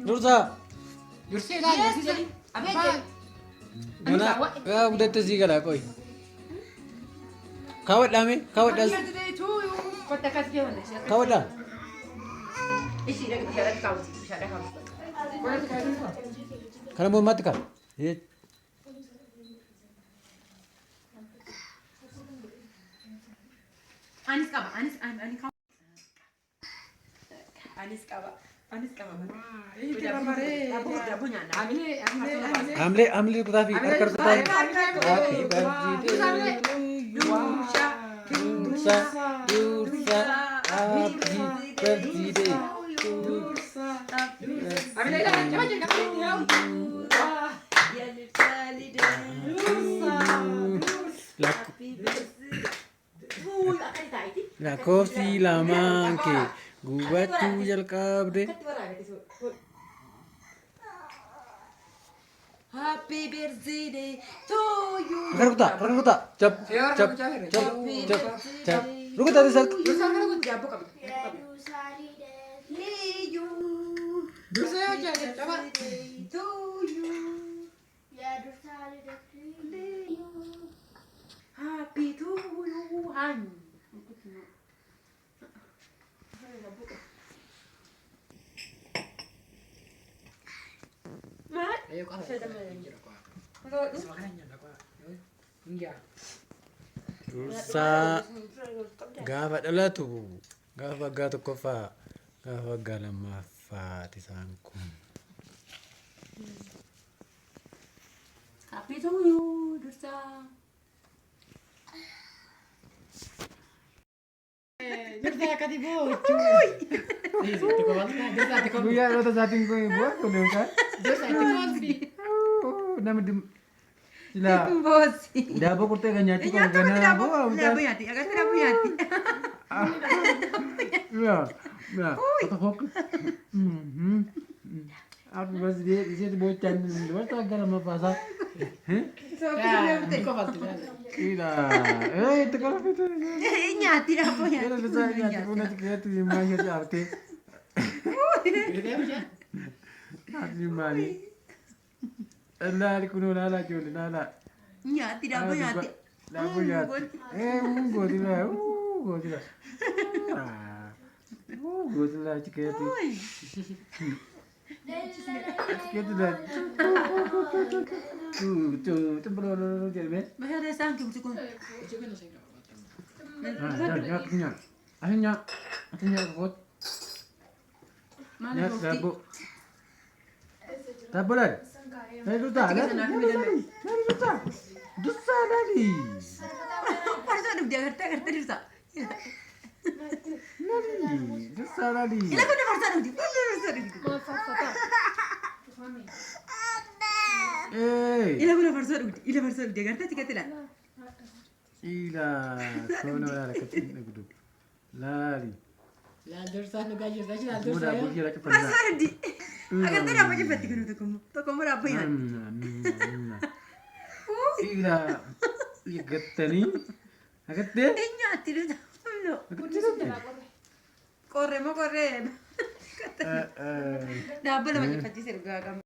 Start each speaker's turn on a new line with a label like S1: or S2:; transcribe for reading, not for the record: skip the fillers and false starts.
S1: Dursa. Mana? Udah tersi kalau koi. Kawat dah me, kawat dah. Kawat dah. Kalau mau mati kan?
S2: Anis kaba, anis kaba. Anis kaba.
S1: Amle बताबी कर बताई happy birthday to you Dursa Dursa happy birthday to La cosi la manche gubatu jal kabre
S2: Happy birthday to you.
S1: Rukuta, cap. Rukuta di satu.
S2: Happy to you, Han.
S3: Ayo kau.
S1: Dursa gaafa dhalatu gaafa waggaa tokkoffaa gaafa waggaa lammaffaati isaan kun.
S2: Happy to you, Dursa.
S3: Dursa kati bocu.
S1: Buya lo tersating ko buat ko Dursa.
S3: Dursa itu boci.
S1: Nama di sila.
S2: Bosi.
S1: Dabo kurte ganyati ko gana.
S2: Dabo yati, agak dabo yati.
S1: Ya. Apa hok? Happy birthday, isi bocah ni. Buat agak lama pasal.
S3: Kau bantu.
S1: Ila. Itu kalau itu.
S2: Nyati dabo yati.
S1: Kalau bisa nyati pun nanti kita tu yang mana jadi arti. Arti mana? Allah kuno nala jol nala.
S2: Nyati dabo yati.
S1: Dabo yati. Go dila. Go dila. Go dila ciketi. Ciketi dah. Tu belum jadi be.
S2: Bahaya dah sangki bukan.
S1: Nya. Akhirnya kot.
S2: Mana
S1: Ya,
S2: bukti?
S1: dabo. Dabo dah. Duta, Dursa dari.
S2: Harus ada dia kerja Dursa.
S1: Dursa dari.
S2: Ila kau dah harus ada dia. Ila kau dah harus ada dia. Ila harus ada dia kerja tiga tiga.
S1: Ila, kono lara kecil gudu. Lari.
S3: La Dursa nu gaji gaji la
S1: Muda
S3: Dursa.
S1: buji lagi
S2: Harus
S1: pada.
S2: ada dia. Agar tu apa je peti kau tu kamu. Tu kamu apa ya?
S1: Ila, igatani. Agate?
S2: Nyati dah. No.
S1: Agate.
S2: Corre. Dah apa lagi peti serga kamu.